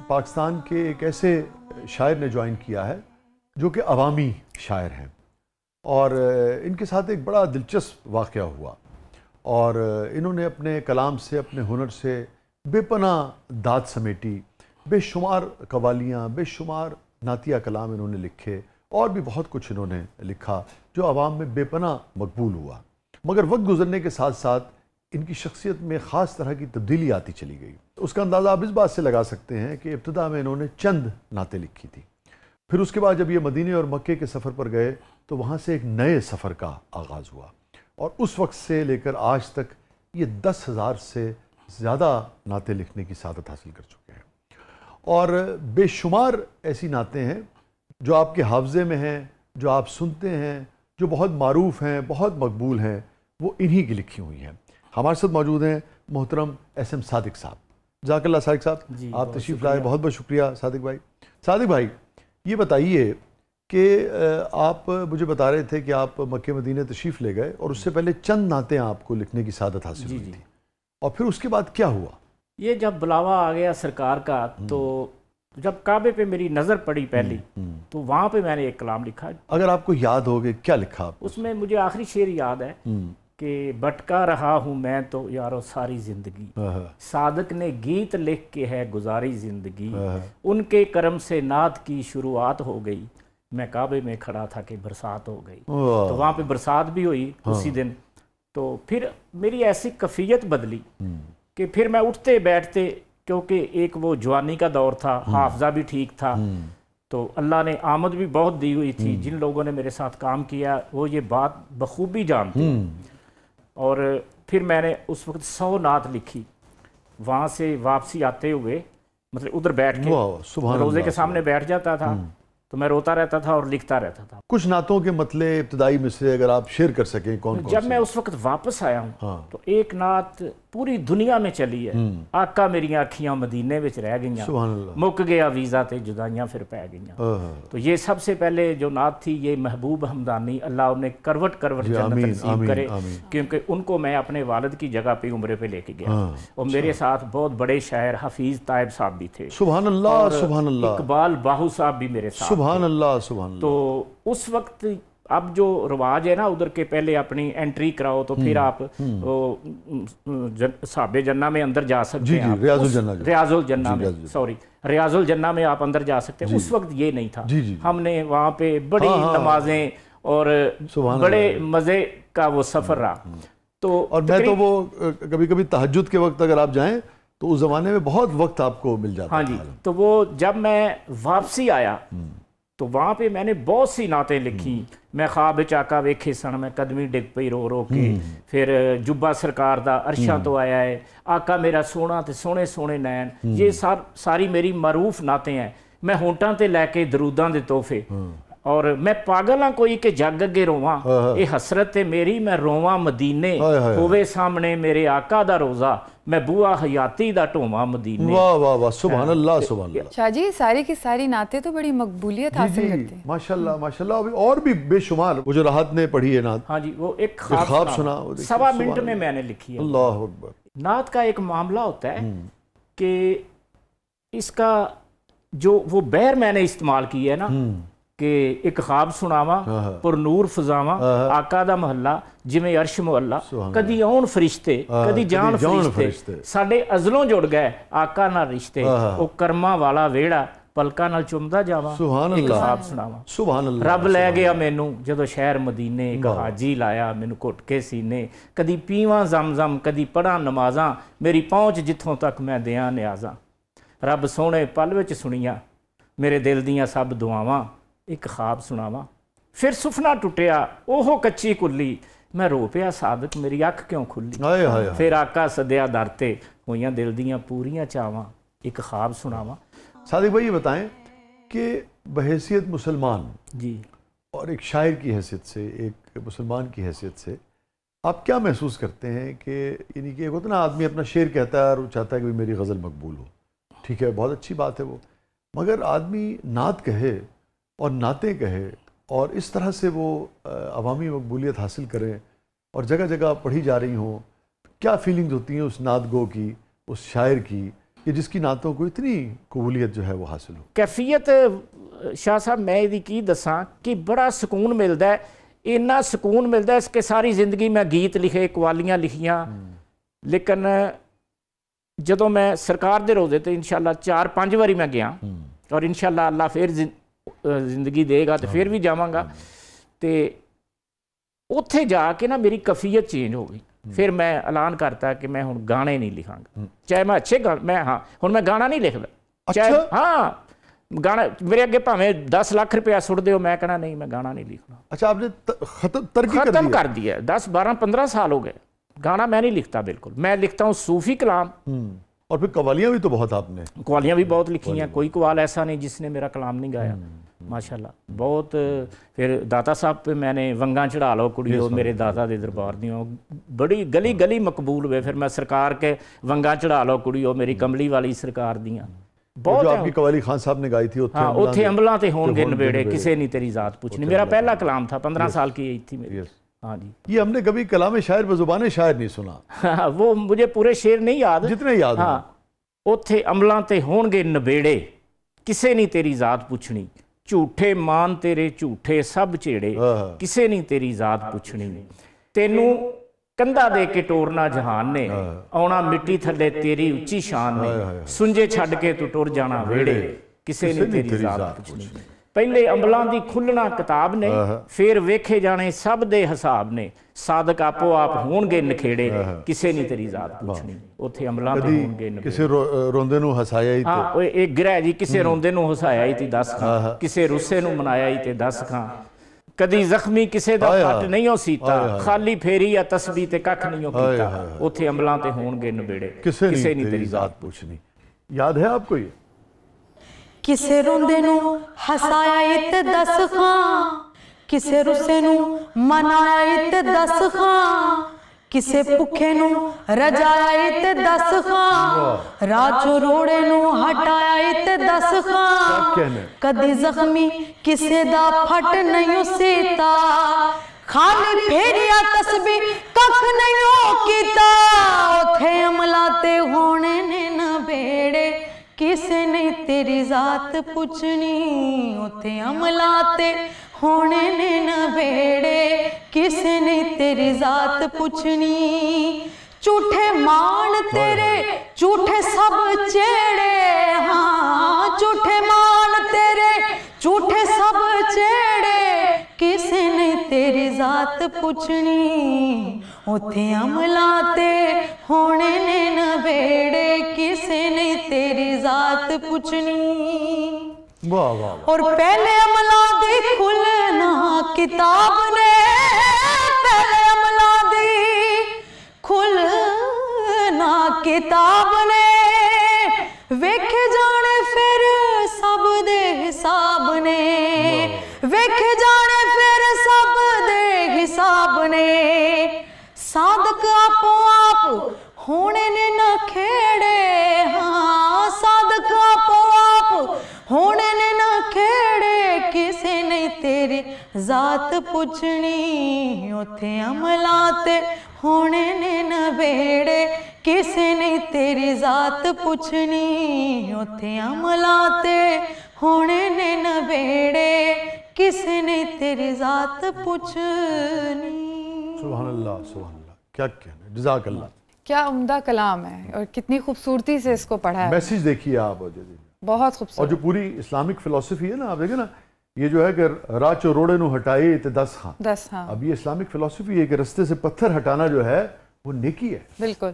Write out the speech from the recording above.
पाकिस्तान के एक ऐसे शायर ने ज्वाइन किया है जो कि अवामी शायर हैं, और इनके साथ एक बड़ा दिलचस्प वाक़या हुआ, और इन्होंने अपने कलाम से, अपने हुनर से बेपनाह दाद समेटी। बेशुमार कवालियाँ, बेशुमार नातिया कलाम इन्होंने लिखे, और भी बहुत कुछ इन्होंने लिखा जो आवाम में बेपनाह मकबूल हुआ। मगर वक्त गुजरने के साथ साथ इनकी शख्सियत में ख़ास तरह की तब्दीली आती चली गई। उसका अंदाज़ा आप इस बात से लगा सकते हैं कि इब्तिदा में इन्होंने चंद नातें लिखी थी, फिर उसके बाद जब ये मदीने और मक्के के सफ़र पर गए तो वहाँ से एक नए सफ़र का आगाज़ हुआ, और उस वक्त से लेकर आज तक ये 10,000 से ज़्यादा नातें लिखने की सादत हासिल कर चुके हैं। और बेशुमार ऐसी नातें हैं जो आपके हाफ़ज़े में हैं, जो आप सुनते हैं, जो बहुत मारूफ़ हैं, बहुत मकबूल हैं, वो इन्हीं की लिखी हुई हैं। हमारे साथ मौजूद हैं मोहतरम SM सादिक साहब। जज़ाकल्लाह सादिक साहब, आप तशरीफ़ लाए, बहुत बहुत शुक्रिया सादिक भाई। सादिक भाई, ये बताइए कि आप मुझे बता रहे थे कि आप मक्के मदीने तशरीफ़ ले गए और उससे पहले चंद नातें आपको लिखने की सादत हासिल हुई थी, और फिर उसके बाद क्या हुआ? ये जब बुलावा आ गया सरकार का, तो जब काबे पे मेरी नज़र पड़ी पहली, तो वहाँ पे मैंने एक कलाम लिखा। अगर आपको याद हो कि क्या लिखा आपने? उसमें मुझे आखिरी शेर याद है कि भटका रहा हूँ मैं तो यारो सारी जिंदगी, सादक ने गीत लिख के है गुजारी जिंदगी, उनके करम से नात की शुरुआत हो गई, मैं काबे में खड़ा था कि बरसात हो गई। तो वहाँ पे बरसात भी हुई उसी दिन। तो फिर मेरी ऐसी कैफियत बदली कि फिर मैं उठते बैठते, क्योंकि एक वो जवानी का दौर था, हाफजा भी ठीक था, तो अल्लाह ने आमद भी बहुत दी हुई थी। जिन लोगों ने मेरे साथ काम किया वो ये बात बखूबी जानते हैं। और फिर मैंने उस वक्त 100 नात लिखी। वहाँ से वापसी आते हुए, मतलब उधर बैठ के रोज़े के सामने बैठ जाता था, तो मैं रोता रहता था और लिखता रहता था। कुछ नातों के मतले इब्तिदाई में से अगर आप शेयर कर सकें कौन कौन? जब मैं उस वक्त वापस आया हूँ तो एक नात पूरी दुनिया में चली है, आका मेरी अखियां मदीने विच रह गईयां, मुक गया वीज़ा ते जुदाइयां फिर पै गईयां। तो ये सबसे पहले जो नात थी ये महबूब हमदानी, अल्लाह उन्हें करवट करवट जन्नत नसीब करे, क्योंकि उनको मैं अपने वालिद की जगह पे उम्रे पे लेके गया। और मेरे साथ बहुत बड़े शायर हफीज़ तायब साहब भी थे, सुभान अल्लाह, सुभान अल्लाह, इकबाल बाहू साहब भी मेरे साथ, सुभान अल्लाह, सुभान अल्लाह। तो उस वक्त अब जो रिवाज है ना, उधर के पहले अपनी एंट्री कराओ तो फिर आप साहबे जन्ना में अंदर जा सकते हैं, रियाजुल जन्ना में, सॉरी रियाजुल जन्ना में आप अंदर जा सकते हैं। उस वक्त ये नहीं था। हमने वहाँ पे बड़ी नमाजें और बड़े मज़े का वो सफ़र रहा। तो और मैं तो वो कभी कभी तहज्जुद के वक्त अगर आप जाएं तो उस ज़माने में बहुत वक्त आपको मिल जाता। हाँ जी। तो वो जब मैं वापसी आया तो वहाँ पे मैंने बहुत सी नातें लिखी। मैं ख्वाब चाका वेखे सन, मैं कदमी डिग पई रो रो के, फिर जुब्बा सरकार दा अरशा तो आया है, आका मेरा सोना ते सोने सोने नैन, ये सारी मेरी मरूफ नातें हैं। मैं होंटां ते लैके दरूदां दे तोहफे, और मैं पागल हाँ कोई के जग अगे रोवां, ये हसरत है मेरी मैं रोवां मदीने, होवे सामने मेरे आका दा रोज़ा, मैं बुआ हयाती दा ढोवां मदीने। वाह वाह वाह, सुभान अल्लाह, सुभान अल्लाह। शाह जी, सारी की सारी नाते तो बड़ी मकबूलियत हासिल करते हैं, माशाल्लाह माशाल्लाह। अभी और भी बेशुमार, वो जो राहत ने पढ़ी है नात, हाँ जी, वो एक ख्वाब सुना, 1.25 मिनट में मैंने लिखी है। अल्लाह अकबर। नात का एक मामला होता है कि इसका जो वो बैर मैंने इस्तेमाल की है ना, कि एक ख्वाब सुनावा पर नूर फजावा, आका दा महल्ला जिमें अर्श मुअल्ला, कदी आउन फरिश्ते कदी जान फरिश्ते, साडे अज़लों जुड़ गए आका नाल रिश्ते, ओ कर्मा वाला वेड़ा पलका नाल चुमदा जावा, एक ख्वाब सुनावा। सुभान अल्लाह। रब लै गया मैनू जदों शहर मदीने, एक हाजी लाया मैनू घुट के सीने, कदी पीवां जमजम कदी पढ़ां नमाजां, मेरी पहुँच जिथों तक मैं दियां न्याजां, रब सोहणे पल विच सुनिया मेरे दिल दियां सब दुआवां, एक ख्वाब सुनावा। फिर सुफना टुटिया ओहो कच्ची कुल्ली, मैं रो पिया सादक मेरी अख क्यों खुली, फिर आका सदिया दरते होइयां दिल दियां पूरियां चावां, एक ख्वाब सुनावा। सादिक भाई ये बताएं कि बहैसियत मुसलमान जी और एक शायर की हैसियत से, एक मुसलमान की हैसियत से, आप क्या महसूस करते हैं कि यानी कि एक होता ना आदमी अपना शेर कहता है और वो चाहता है कि मेरी गज़ल मकबूल हो, ठीक है, बहुत अच्छी बात है वो, मगर आदमी नात कहे और नाते कहे और इस तरह से वो अवामी मकबूलियत हासिल करें और जगह जगह पढ़ी जा रही हों, क्या फीलिंग्स होती हैं उस नात गो की, उस शायर की, कि जिसकी नातों को इतनी कबूलियत जो है वो हासिल हो? कैफियत शाह साहब मैं ਇਹਦੀ ਕੀ ਦੱਸਾਂ कि बड़ा सुकून मिलता है, इन्ना सुकून मिलता है इसके सारी जिंदगी मैं गीत लिखे, कवालियाँ लिखियाँ, लेकिन ਜਦੋਂ मैं सरकार दे रोज़े ते इंशाअल्लाह 4-5 बारी मैं गया और इंशाअल्लाह अल्लाह फिर जिंदगी देगा तो फिर भी जावांगा। तो उत्थे जाके ना मेरी कैफियत चेंज हो गई। फिर मैं ऐलान करता कि मैं हुण गाने नहीं लिखांगा, चाहे मैं अच्छे मैं हाँ हुण मैं गाना नहीं लिखदा, चाहे हाँ गाना मेरे अगे भावें 10 लाख रुपया सुट दो, मैं कहना नहीं मैं गाना नहीं लिखना। अच्छा, आपने खत्म कर दिया। 10-12-15 साल हो गए, गाना मैं नहीं लिखता बिल्कुल। मैं लिखता हूँ सूफी कलाम। और फिर कवालियाँ भी तो बहुत आपने? कवालियाँ भी बहुत लिखी हैं, कोई कवाल ऐसा नहीं जिसने मेरा कलाम नहीं गाया माशाल्लाह, बहुत। फिर दाता साहब पे मैंने वंगा चढ़ा लो कुड़ियो मेरे दाता दे दरबार दियों, बड़ी गली गली मकबूल हुए। फिर मैं सरकार के वंगा चढ़ा लो कुड़ियो मेरी कमली वाली सरकार दियाँ, बहुत आपकी कवाली खान साहब ने गाई थी। हाँ, उत्थे अमलां ते होणगे नवेड़े किसे नहीं तेरी जात पूछनी, मेरा पहला कलाम था, 15 साल की एज थी मेरी। हाँ जी, ये हमने कभी कलाम शायर बजुबान शायर नहीं सुना। हाँ, वो मुझे पूरे शेर नहीं याद, जितने याद। हाँ, उत्थे अमलां ते होणगे नवेड़े किसे नहीं तेरी जात पुछनी, झूठे मान तेरे झूठे सब झेड़े किसे नहीं तेरी जात पुछनी, तेनू कंधा दे के टोरना जहान ने, आउणा मिट्टी थले तेरी उच्ची शान ने, सुंजे छड़ के तू टुर जाना वेड़े किसे नहीं तेरी जात पुछनी। पहले अंबलां दी खुलना किताब ने, फिर वेखे जाने सब दे हिसाब ने, सादक आपो आप होणगे नखेड़े किसे नहीं तेरी जात पुछनी। उत्थे अंबलां ते होणगे नखेड़े किसे रोंदे नूं हसाया ही। हाँ, एक गिरह जी किसे रोंदे नूं हसाया ही ती 10 खां, किसे रुस्से नूं मनाया ही ते 10 खां, कदी जख्मी किसे दा फट नहीं हो सीता, खाली फेरी या तस्बीह ते कख नहीं हो कीता, उत्थे अमलां ते होणगे नबेड़े किसे नहीं तेरी जात पूछनी। याद है आपको ये? किसे रोंदे नूं हसाया इते 10 खां, किसे रुस्से नूं मनाया इते 10 खां, किसे भुखे नूं रजाया इते 10 खां, राजो रोड़े नूं हटाया इते 10 खां, कदी जख्मी किसे दा फट नहीं सीता, खाली फेरिया तस्बीह कख नहीं हो कीता, उथे अमला ते होने ने नबेड़े किसे नहीं तेरी जात पुछनी, उथे अमला ते होने ने नबेड़े किसे नहीं तेरी जात पुछनी, झूठे मान तेरे झूठे सब चेड़े, हाँ झूठे मान तेरे झूठे सब चेड़े किसे नहीं तेरी जात पुछनी, उथे अमला ते होने ने नबेड़े किसे नहीं तेरी जात पुछनी। वाह वाह। और पहले अमला दी खुलना किताब ने, पहले अमला दी खुलना किताब ने, वेखे जाने फिर सब दे हिसाब ने, वेखे जाने फिर सब दे हिसाब ने, सादक आपो आप होने ने न खेड़े, हाँ सादक आपो आप होने ने न खेड़े किसे नहीं तेरी जात पुछनी, उथे अमला ते होने ने नबेड़े किसे नहीं तेरी जात पुछनी, उथे अमला ते होने ने नबेड़े किसे नहीं तेरी जात पुछनी। सुभान अल्लाह, सुभान अल्लाह, क्या कहना, जज़ाक अल्लाह। क्या उम्दा कलाम है और कितनी खूबसूरती से इसको पढ़ा है। मैसेज देखिए आप, बहुत खूबसूरत। और जो पूरी इस्लामिक फिलॉसफी है ना, आप देखिए ना, ये जो है कि राचो रोड़े नू हटाए ते 10 खां। 10 खां। अब ये इस्लामिक फिलॉसफी है कि रास्ते से पत्थर हटाना जो है वो नेकी है। बिल्कुल।